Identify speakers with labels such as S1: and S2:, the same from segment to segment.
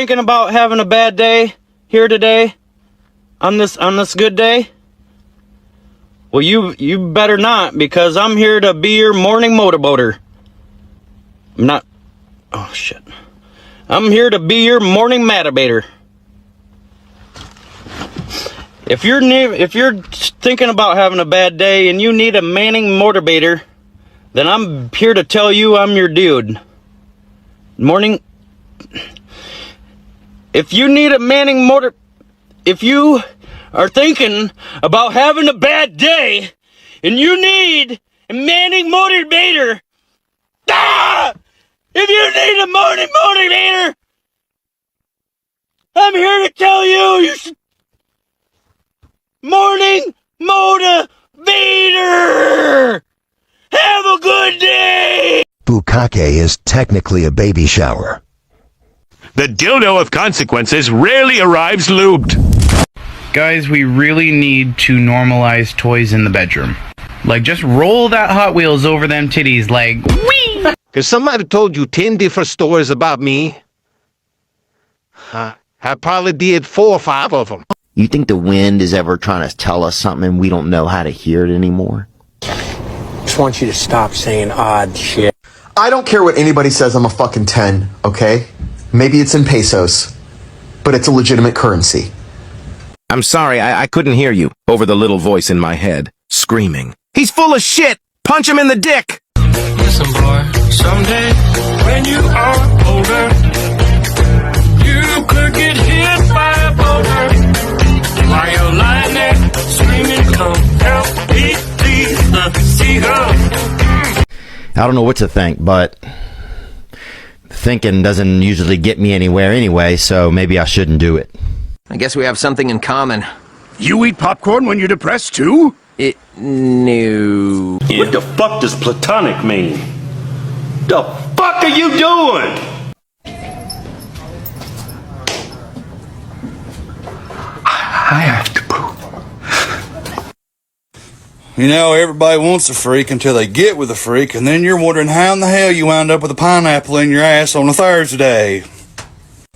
S1: thinking about having a bad day here today on this good day? Well, you better not, because I'm here to be your morning motorboater. I'm here to be your morning matabator. If you're thinking about having a bad day and you need a Manning motorbator, then I'm here to tell you I'm your dude. If you are thinking about having a bad day and you need a Manning motivator, if you need a morning motivator, I'm here to tell you should morning motivator. Have a good day.
S2: Bukkake is technically a baby shower.
S3: The dildo of consequences rarely arrives lubed.
S4: Guys, we really need to normalize toys in the bedroom. Like, just roll that Hot Wheels over them titties, like, whee!
S3: Cause somebody told you 10 different stories about me. I probably did 4 or 5 of them.
S5: You think the wind is ever trying to tell us something and we don't know how to hear it anymore?
S6: Just want you to stop saying odd shit.
S7: I don't care what anybody says, I'm a fucking 10, okay? Maybe it's in pesos, but it's a legitimate currency.
S8: I'm sorry, I couldn't hear you, over the little voice in my head, screaming. He's full of shit! Punch him in the dick!
S9: Listen, boy, someday, when you are older, you could get hit by a boulder. While you're lying there, screaming, come help me, please, see her.
S5: I don't know what to think, but thinking doesn't usually get me anywhere anyway, so maybe I shouldn't do it.
S10: I guess we have something in common.
S3: You eat popcorn when you're depressed too?
S10: No.
S11: What the fuck does platonic mean? The fuck are you doing?
S3: I have to poop.
S12: You know, everybody wants a freak until they get with a freak, and then you're wondering how in the hell you wound up with a pineapple in your ass on a Thursday.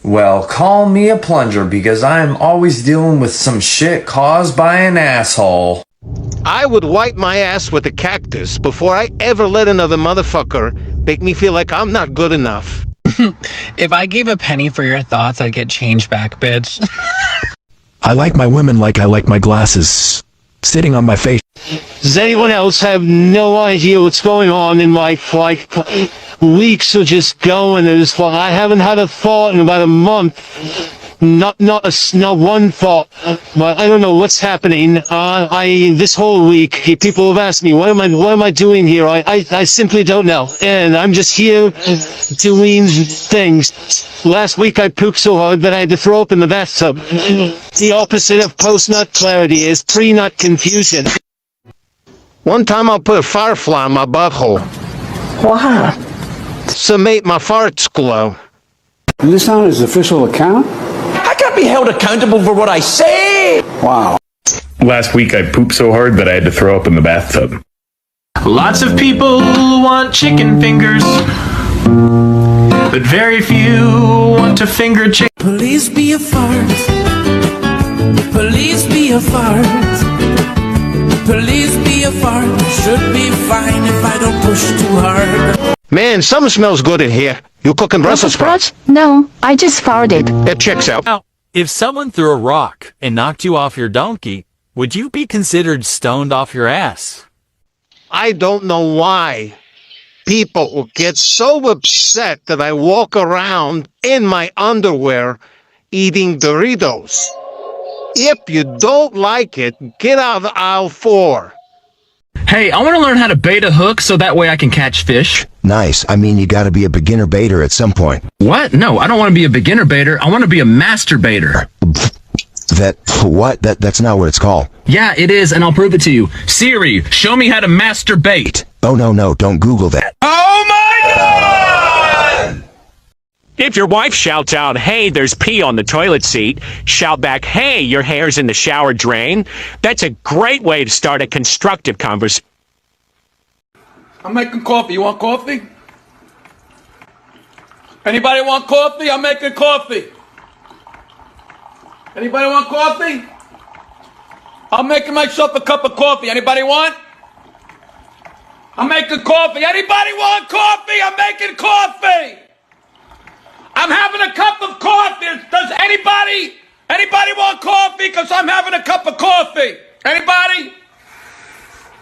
S13: Well, call me a plunger, because I'm always dealing with some shit caused by an asshole.
S3: I would wipe my ass with a cactus before I ever let another motherfucker make me feel like I'm not good enough.
S14: If I gave a penny for your thoughts, I'd get change back, bitch.
S2: I like my women like I like my glasses sitting on my face.
S15: Does anyone else have no idea what's going on in life? Like, weeks are just going, I haven't had a thought in about a month. Not one thought. But I don't know what's happening. This whole week, people have asked me, what am I doing here? I simply don't know. And I'm just here doing things. Last week I pooped so hard that I had to throw up in the bathtub. The opposite of post-nut clarity is pre-nut confusion.
S3: One time I'll put a firefly in my butthole.
S6: Why?
S3: To make my farts glow.
S16: Is this on his official account?
S6: I can't be held accountable for what I say!
S16: Wow.
S17: Last week I pooped so hard that I had to throw up in the bathtub.
S9: Lots of people want chicken fingers, but very few want to finger chicken.
S18: Please be a fart. Please be a fart. Please be a fart. Should be fine if I don't push too hard.
S3: Man, something smells good in here. You cooking Brussels sprouts?
S19: No, I just farted.
S3: It checks out.
S20: Now, if someone threw a rock and knocked you off your donkey, would you be considered stoned off your ass?
S3: I don't know why people get so upset that I walk around in my underwear eating Doritos. If you don't like it, get out of aisle 4.
S14: Hey, I want to learn how to bait a hook so that way I can catch fish.
S2: Nice. I mean, you gotta be a beginner baiter at some point.
S14: What? No, I don't want to be a beginner baiter. I want to be a master baiter.
S2: That's not what it's called.
S14: Yeah, it is, and I'll prove it to you. Siri, show me how to masturbate.
S2: Oh, no, don't Google that.
S3: Oh my God! If your wife shouts out, hey, there's pee on the toilet seat, shout back, hey, your hair's in the shower drain. That's a great way to start a constructive conversation.
S21: I'm making coffee. You want coffee? Anybody want coffee? I'm making coffee. Anybody want coffee? I'm making myself a cup of coffee. Anybody want? I'm making coffee. Anybody want coffee? I'm making coffee. I'm having a cup of coffee. Does anybody want coffee? Because I'm having a cup of coffee. Anybody?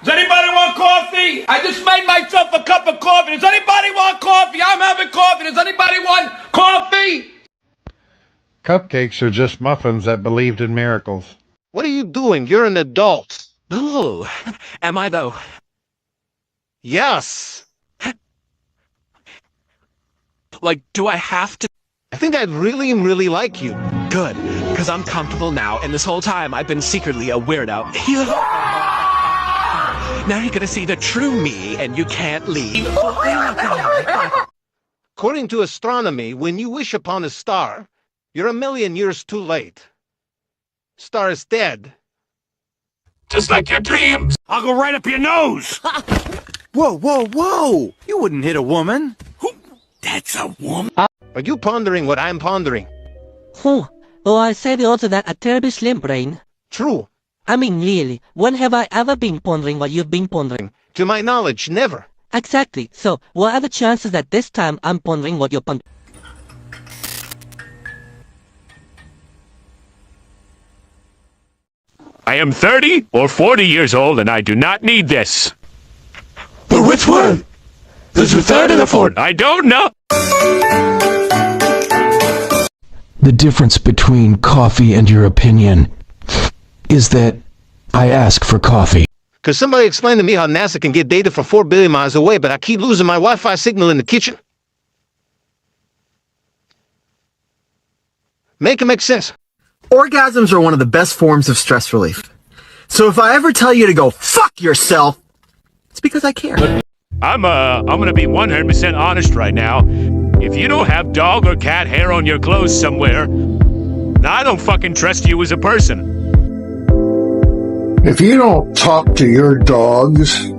S21: Does anybody want coffee? I just made myself a cup of coffee. Does anybody want coffee? I'm having coffee. Does anybody want coffee?
S1: Cupcakes are just muffins that believed in miracles.
S3: What are you doing? You're an adult.
S22: Ooh, am I though?
S3: Yes.
S22: Like, do I have to?
S3: I think I'd really like you.
S22: Good, because I'm comfortable now, and this whole time I've been secretly a weirdo. Now you're gonna see the true me, and you can't leave.
S3: According to astronomy, when you wish upon a star, you're 1,000,000 years too late. Star is dead.
S11: Just like your dreams.
S8: I'll go right up your nose.
S11: Whoa, whoa, whoa! You wouldn't hit a woman. That's a woman.
S3: Are you pondering what I'm pondering?
S23: Oh, I said also that a terribly slim brain.
S3: True.
S23: I mean, really, when have I ever been pondering what you've been pondering?
S3: To my knowledge, never.
S23: Exactly. So, what are the chances that this time I'm pondering what you're pondering?
S11: I am 30 or 40 years old, and I do not need this.
S2: But which one? There's a third and a fourth.
S11: I don't know.
S2: The difference between coffee and your opinion is that I ask for coffee.
S3: Because somebody explained to me how NASA can get data from 4 billion miles away, but I keep losing my Wi-Fi signal in the kitchen. Make it make sense.
S7: Orgasms are one of the best forms of stress relief. So if I ever tell you to go fuck yourself, it's because I care.
S11: I'm gonna be 100% honest right now. If you don't have dog or cat hair on your clothes somewhere, I don't fucking trust you as a person.
S24: If you don't talk to your dogs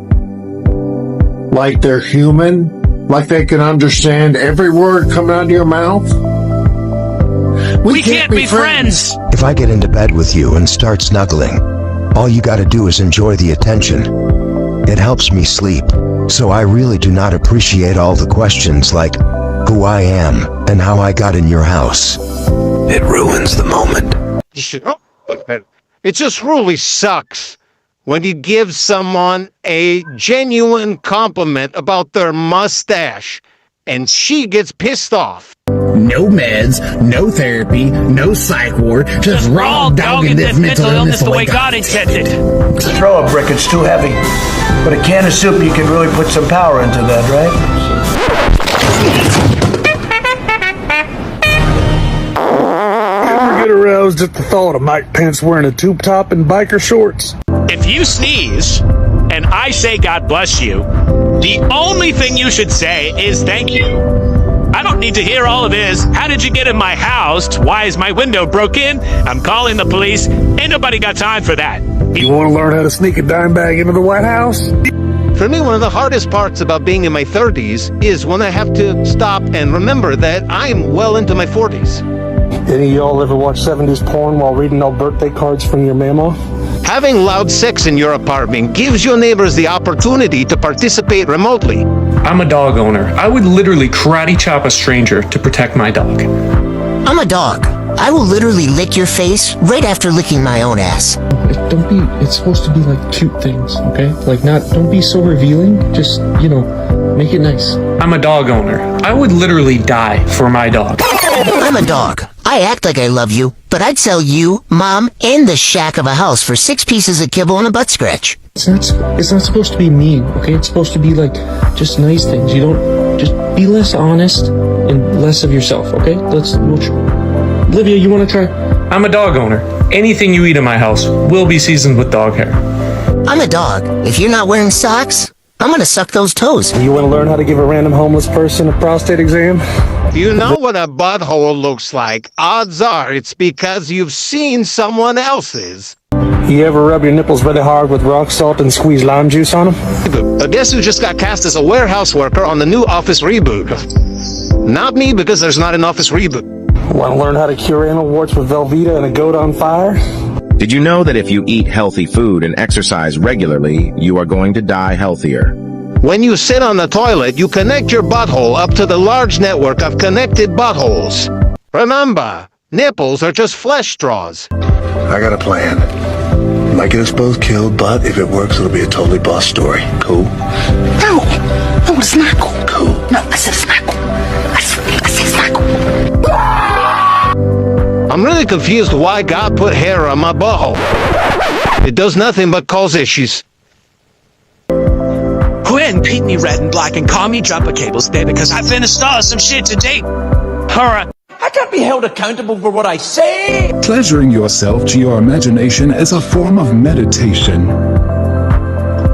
S24: like they're human, like they can understand every word coming out of your mouth,
S11: we can't be friends!
S2: If I get into bed with you and start snuggling, all you gotta do is enjoy the attention. It helps me sleep, so I really do not appreciate all the questions like who I am and how I got in your house. It ruins the moment.
S3: It just really sucks when you give someone a genuine compliment about their mustache and she gets pissed off.
S25: No meds, no therapy, no psych ward, just raw dogging this mental illness the way God intended.
S26: Throw a brick, it's too heavy. But a can of soup, you can really put some power into that, right?
S16: Ever get aroused at the thought of Mike Pence wearing a tube top and biker shorts?
S11: If you sneeze, and I say God bless you, the only thing you should say is thank you. I don't need to hear all of this. How did you get in my house? Why is my window broken? I'm calling the police. Ain't nobody got time for that.
S16: You want to learn how to sneak a dime bag into the White House?
S3: For me, one of the hardest parts about being in my 30s is when I have to stop and remember that I am well into my 40s.
S6: Any of y'all ever watch 70s porn while reading all birthday cards from your mama?
S3: Having loud sex in your apartment gives your neighbors the opportunity to participate remotely.
S27: I'm a dog owner. I would literally karate chop a stranger to protect my dog.
S28: I'm a dog. I will literally lick your face right after licking my own ass.
S27: It's supposed to be like cute things, okay? Like don't be so revealing. Just, make it nice. I'm a dog owner. I would literally die for my dog.
S28: I'm a dog. I act like I love you, but I'd sell you, Mom, and the shack of a house for 6 pieces of kibble and a butt scratch.
S27: It's not supposed to be mean, okay? It's supposed to be like just nice things. You don't just be less honest and less of yourself, okay? Olivia, you want to try? I'm a dog owner. Anything you eat in my house will be seasoned with dog hair.
S28: I'm a dog. If you're not wearing socks, I'm gonna suck those toes.
S6: You want to learn how to give a random homeless person a prostate exam?
S3: You know what a butthole looks like. Odds are it's because you've seen someone else's.
S6: You ever rub your nipples really hard with rock salt and squeeze lime juice on them?
S3: Guess who just got cast as a warehouse worker on the new Office reboot? Not me, because there's not an Office reboot.
S6: Want to learn how to cure anal warts with Velveeta and a goat on fire?
S8: Did you know that if you eat healthy food and exercise regularly, you are going to die healthier?
S3: When you sit on the toilet, you connect your butthole up to the large network of connected buttholes. Remember, nipples are just flesh straws.
S24: I got a plan. Might get us both killed, but if it works, it'll be a totally boss story. Cool?
S28: No, it's not cool.
S24: Cool.
S28: No, I said it's not cool. I said it's not cool.
S3: I'm really confused why God put hair on my butthole. It does nothing but cause issues.
S22: Quinn, paint me red and black and call me Jumper Cables, baby, because I've been installed some shit today. Alright.
S21: I can't be held accountable for what I say.
S4: Pleasuring yourself to your imagination is a form of meditation.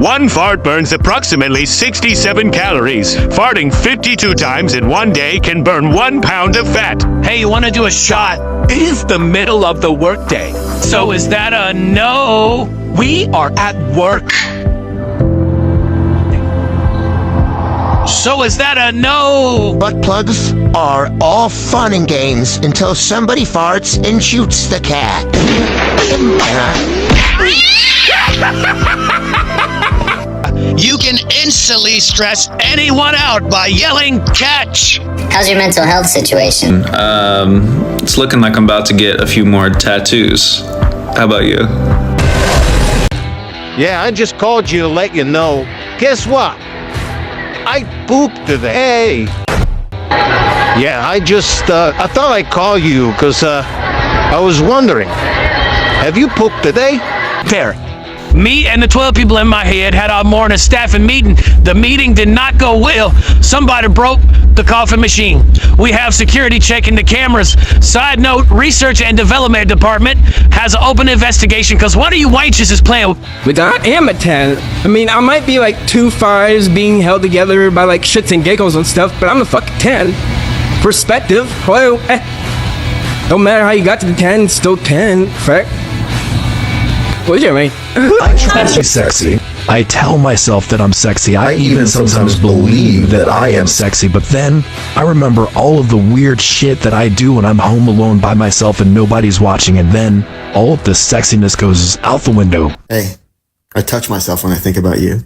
S11: One fart burns approximately 67 calories. Farting 52 times in one day can burn 1 pound of fat.
S22: Hey, you want to do a shot? It is the middle of the workday. So is that a no? We are at work. So is that a no?
S28: Butt plugs are all fun and games until somebody farts and shoots the cat.
S22: You can instantly stress anyone out by yelling catch.
S28: How's your mental health situation?
S5: It's looking like I'm about to get a few more tattoos. How about you?
S3: Yeah, I just called you to let you know. Guess what? I pooped today. Yeah, I thought I'd call you because I was wondering. Have you pooped today?
S22: Fair. Me and the 12 people in my head had our morning staffing meeting. The meeting did not go well. Somebody broke the coffee machine. We have security checking the cameras. Side note, research and development department has an open investigation because one of you wenches is playing.
S9: But I am a 10. I mean, I might be like 2 fires being held together by like shits and giggles and stuff, but I'm a fucking 10. Perspective. Hello. Don't matter how you got to the 10, it's still 10. Fact. What's your mate?
S25: I try to be sexy. I tell myself that I'm sexy. I even sometimes believe that I am sexy, but then I remember all of the weird shit that I do when I'm home alone by myself and nobody's watching, and then all of the sexiness goes out the window.
S7: Hey, I touch myself when I think about you.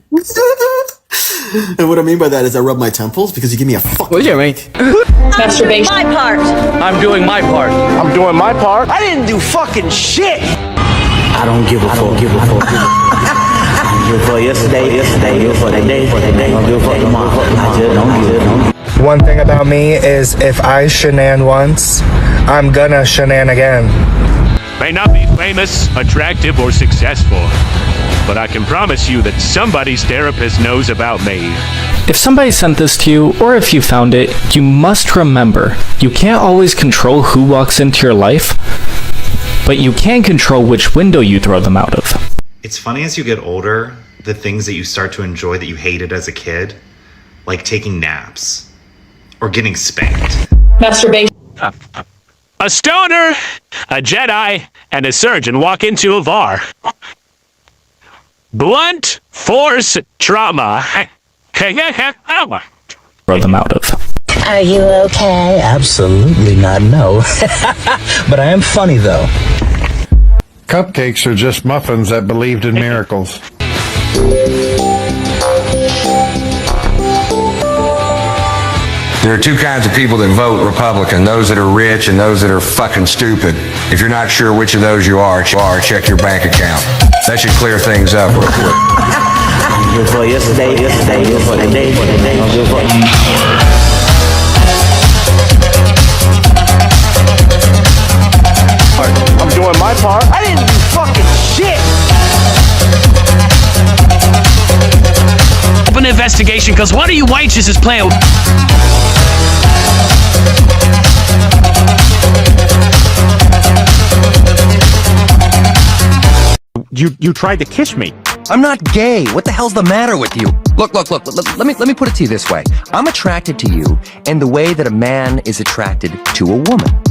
S7: And what I mean by that is I rub my temples because you give me a fuck.
S9: What's your mate?
S10: Masturbation. My part.
S9: I'm doing my part.
S21: I'm doing my part.
S10: I didn't do fucking shit.
S26: I don't give a fuck. I give a fuck yesterday, give a fuck today, don't give a fuck tomorrow. I just don't give a fuck.
S6: One thing about me is if I shenan once, I'm gonna shenan again.
S11: May not be famous, attractive, or successful, but I can promise you that somebody's therapist knows about me.
S14: If somebody sent this to you, or if you found it, you must remember, you can't always control who walks into your life, but you can control which window you throw them out of.
S12: It's funny as you get older, the things that you start to enjoy that you hated as a kid, like taking naps or getting spanked.
S10: Masturbation.
S11: A stoner, a Jedi, and a surgeon walk into a bar. Blunt force trauma.
S14: Throw them out of.
S28: Are you okay?
S25: Absolutely not, no. But I am funny, though.
S1: Cupcakes are just muffins that believed in miracles.
S13: There are two kinds of people that vote Republican, those that are rich and those that are fucking stupid. If you're not sure which of those you are, check your bank account. That should clear things up real quick.
S26: Give a fuck yesterday, give a fuck today, don't give a fuck tomorrow.
S21: I'm doing my part.
S10: I didn't do fucking shit.
S22: Open investigation because one of you wenches is playing.
S15: You tried to kiss me.
S17: I'm not gay. What the hell's the matter with you? Look. Let me put it to you this way. I'm attracted to you in the way that a man is attracted to a woman.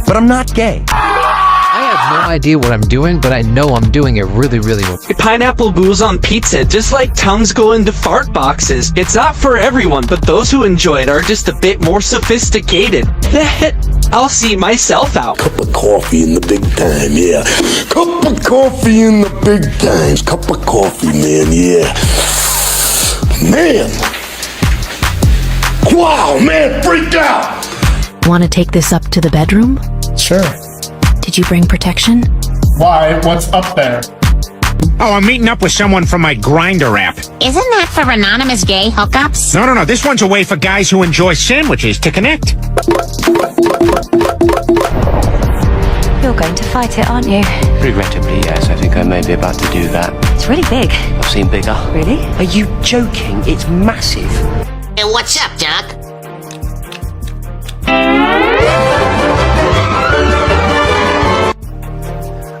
S17: But I'm not gay.
S29: I have
S2: no idea what I'm doing, but I know I'm doing it really, really well.
S8: Pineapple goes on pizza, just like tongues go into fart boxes. It's not for everyone, but those who enjoy it are just a bit more sophisticated. I'll see myself out.
S16: Cup of coffee in the big time, yeah. Cup of coffee in the big times. Cup of coffee, man, yeah. Man. Wow, man, freaked out.
S18: Want to take this up to the bedroom?
S24: Sure.
S18: Did you bring protection?
S24: Why? What's up there?
S15: Oh, I'm meeting up with someone from my Grindr app.
S28: Isn't that for anonymous gay hookups?
S15: No. This one's a way for guys who enjoy sandwiches to connect.
S19: You're going to fight it, aren't you?
S20: Regrettably, yes. I think I may be about to do that.
S19: It's really big.
S20: I've seen bigger.
S19: Really?
S20: Are you joking? It's massive.
S28: Hey, what's up, Doc?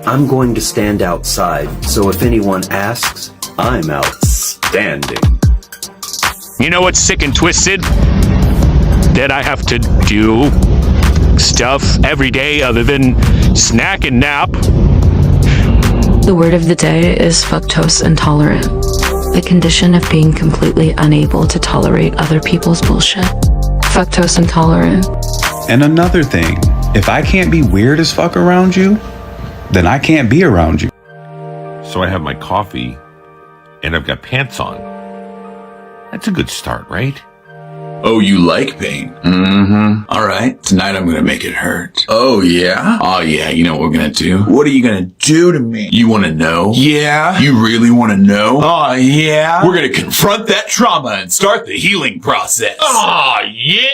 S23: I'm going to stand outside, so if anyone asks, I'm outstanding.
S11: You know what's sick and twisted? That I have to do stuff every day other than snack and nap.
S19: The word of the day is fructose intolerant. The condition of being completely unable to tolerate other people's bullshit. Fructose intolerant.
S27: And another thing, if I can't be weird as fuck around you, then I can't be around you.
S29: So I have my coffee, and I've got pants on. That's a good start, right?
S30: Oh, you like pain? Mm-hmm. All right, tonight I'm gonna make it hurt. Oh, yeah? Oh, yeah, you know what we're gonna do? What are you gonna do to me? You wanna know? Yeah? You really wanna know? Oh, yeah? We're gonna confront that trauma and start the healing process. Oh, yeah?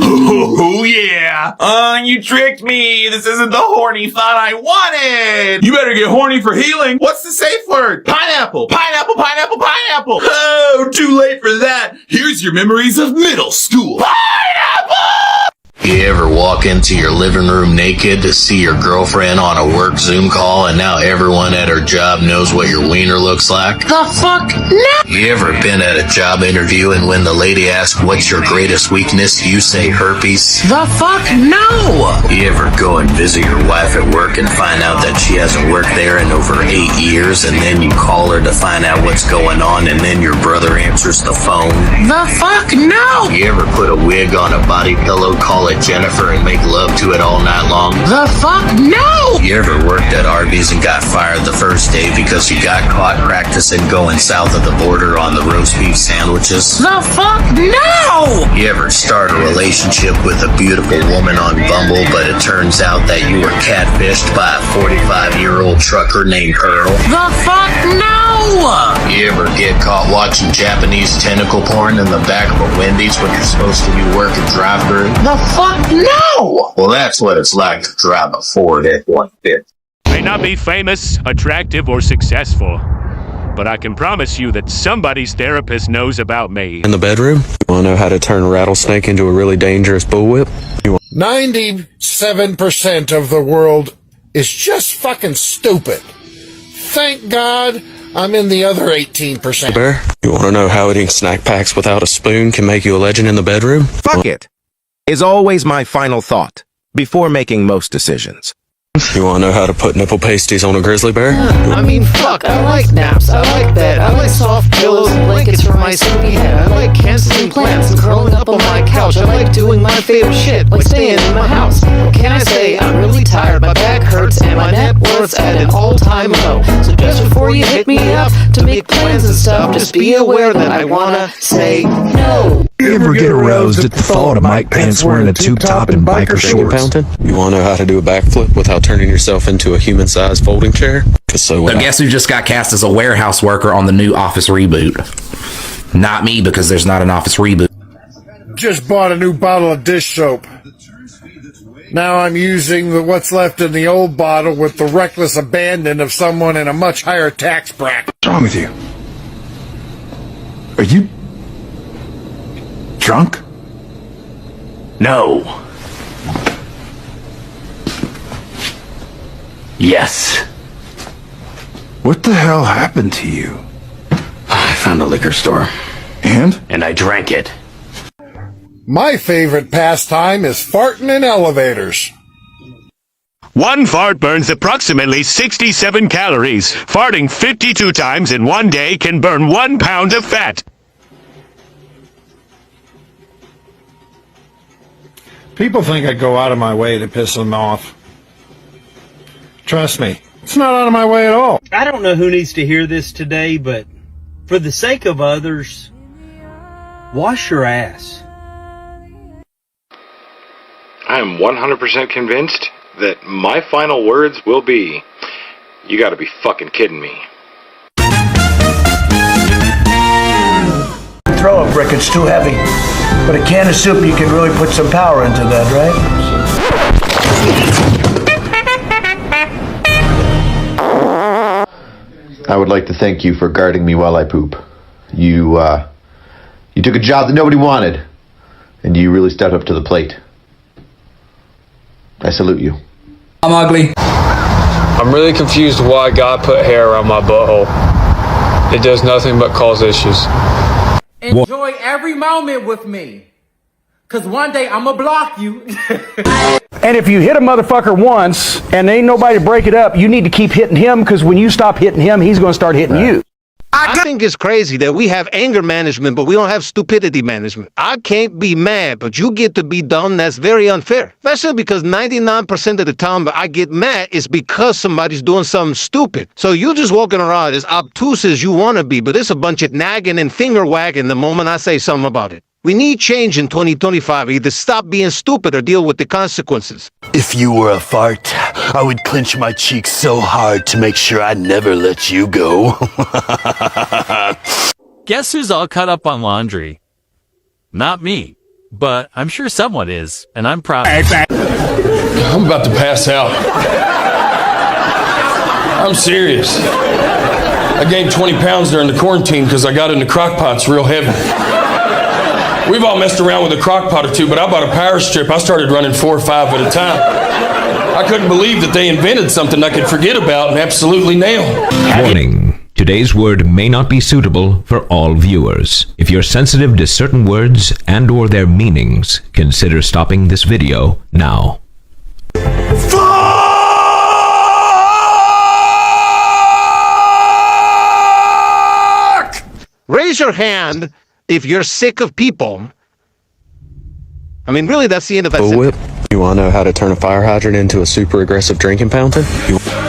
S30: Oh, yeah. You tricked me. This isn't the horny thought I wanted. You better get horny for healing. What's the safe word? Pineapple, pineapple, pineapple, pineapple. Oh, too late for that. Here's your memories of middle school. Pineapple!
S31: You ever walk into your living room naked to see your girlfriend on a work Zoom call and now everyone at her job knows what your wiener looks like?
S28: The fuck? No!
S31: You ever been at a job interview and when the lady asks what's your greatest weakness, you say herpes?
S28: The fuck? No!
S31: You ever go and visit your wife at work and find out that she hasn't worked there in over 8 years and then you call her to find out what's going on and then your brother answers the phone?
S28: The fuck? No!
S31: You ever put a wig on a body pillow, call it Jennifer, and make love to it all night long?
S28: The fuck? No!
S31: You ever worked at Arby's and got fired the first day because you got caught practicing going south of the border on the roast beef sandwiches?
S28: The fuck? No!
S31: You ever start a relationship with a beautiful woman on Bumble, but it turns out that you were catfished by a 45-year-old trucker named Earl?
S28: The fuck? No!
S31: You ever get caught watching Japanese tentacle porn in the back of a Wendy's when you're supposed to be working drive-thru?
S28: The fuck? No!
S31: Well, that's what it's like to drive a Ford F-150.
S11: May not be famous, attractive, or successful, but I can promise you that somebody's therapist knows about me.
S32: In the bedroom? You want to know how to turn a rattlesnake into a really dangerous bullwhip?
S24: 97% of the world is just fucking stupid. Thank God I'm in the other 18%.
S32: Bear, you want to know how eating snack packs without a spoon can make you a legend in the bedroom?
S33: Fuck it, is always my final thought before making most decisions.
S32: You want to know how to put nipple pasties on a grizzly bear?
S10: I mean, fuck, I like naps, I like bed, I like soft pillows and blankets for my sleepy head, I like canceling plans and curling up on my couch, I like doing my favorite shit, like staying in my house. What can I say? I'm really tired, my back hurts, and my net worth's at an all-time low. So just before you hit me up to make plans and stuff, just be aware that I wanna say no.
S25: You ever get aroused at the thought of Mike Pence wearing a tube top and biker shorts?
S32: You want to know how to do a backflip without turning yourself into a human-sized folding chair?
S34: So guess who just got cast as a warehouse worker on the new Office reboot? Not me, because there's not an Office reboot.
S24: Just bought a new bottle of dish soap. Now I'm using what's left in the old bottle with the reckless abandon of someone in a much higher tax bracket.
S25: What's wrong with you? Are you drunk?
S34: No. Yes.
S25: What the hell happened to you?
S34: I found a liquor store.
S25: And?
S34: And I drank it.
S24: My favorite pastime is farting in elevators.
S11: One fart burns approximately 67 calories. Farting 52 times in one day can burn 1 pound of fat.
S24: People think I go out of my way to piss them off. Trust me, it's not out of my way at all.
S1: I don't know who needs to hear this today, but for the sake of others, wash your ass.
S3: I am 100% convinced that my final words will be, you gotta be fucking kidding me.
S4: Throw a brick, it's too heavy. But a can of soup, you can really put some power into that, right?
S5: I would like to thank you for guarding me while I poop. You took a job that nobody wanted, and you really stepped up to the plate. I salute you.
S6: I'm ugly. I'm really confused why God put hair around my butthole. It does nothing but cause issues.
S7: Enjoy every moment with me. Cause one day I'ma block you.
S4: And if you hit a motherfucker once and ain't nobody to break it up, you need to keep hitting him, because when you stop hitting him, he's going to start hitting you.
S9: I think it's crazy that we have anger management, but we don't have stupidity management. I can't be mad, but you get to be dumb. That's very unfair. Especially because 99% of the time I get mad is because somebody's doing something stupid. So you just walking around as obtuse as you want to be, but it's a bunch of nagging and finger wagging the moment I say something about it. We need change in 2025. Either stop being stupid or deal with the consequences.
S16: If you were a fart, I would clench my cheeks so hard to make sure I never let you go.
S12: Guess who's all cut up on laundry? Not me, but I'm sure someone is, and I'm proud.
S6: I'm about to pass out. I'm serious. I gained 20 pounds during the quarantine because I got into crock pots real heavy. We've all messed around with a crock pot or two, but I bought a power strip. I started running 4 or 5 at a time. I couldn't believe that they invented something I could forget about and absolutely nail.
S13: Warning. Today's word may not be suitable for all viewers. If you're sensitive to certain words and/or their meanings, consider stopping this video now.
S9: Raise your hand if you're sick of people. I mean, really, that's the end of that sentence.
S32: You want to know how to turn a fire hydrant into a super aggressive drinking fountain?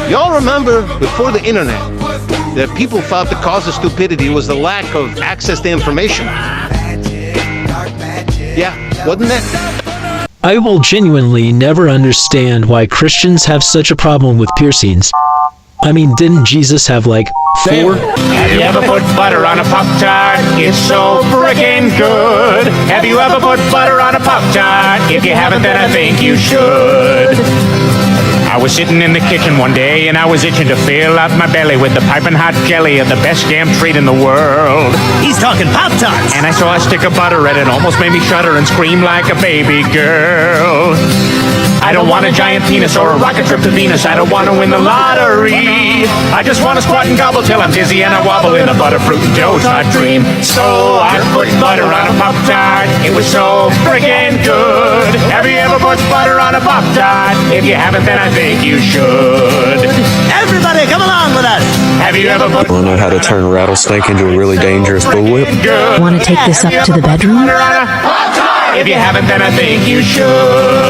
S9: Y'all remember before the internet that people thought the cause of stupidity was the lack of access to information? Yeah, wasn't that?
S14: I will genuinely never understand why Christians have such a problem with piercings. I mean, didn't Jesus have like 4?
S15: Have you ever put butter on a Pop-Tart? It's so frickin' good. Have you ever put butter on a Pop-Tart? If you haven't, then I think you should. I was sitting in the kitchen one day and I was itching to fill out my belly with the piping hot jelly of the best damn treat in the world. He's talking Pop-Tarts! And I saw a stick of butter and it almost made me shudder and scream like a baby girl. I don't want a giant penis or a rocket trip to Venus. I don't want to win the lottery. I just want to squat and gobble till I'm dizzy and I wobble in a butterfruit and dough tart dream. So I put butter on a Pop-Tart. It was so friggin' good. Have you ever put butter on a Pop-Tart? If you haven't, then I think you should. Everybody, come along with us. Have you ever put...
S32: Want to know how to turn a rattlesnake into a really dangerous bullwhip?
S18: Want to take this up to the bedroom?
S15: If you haven't, then I think you should.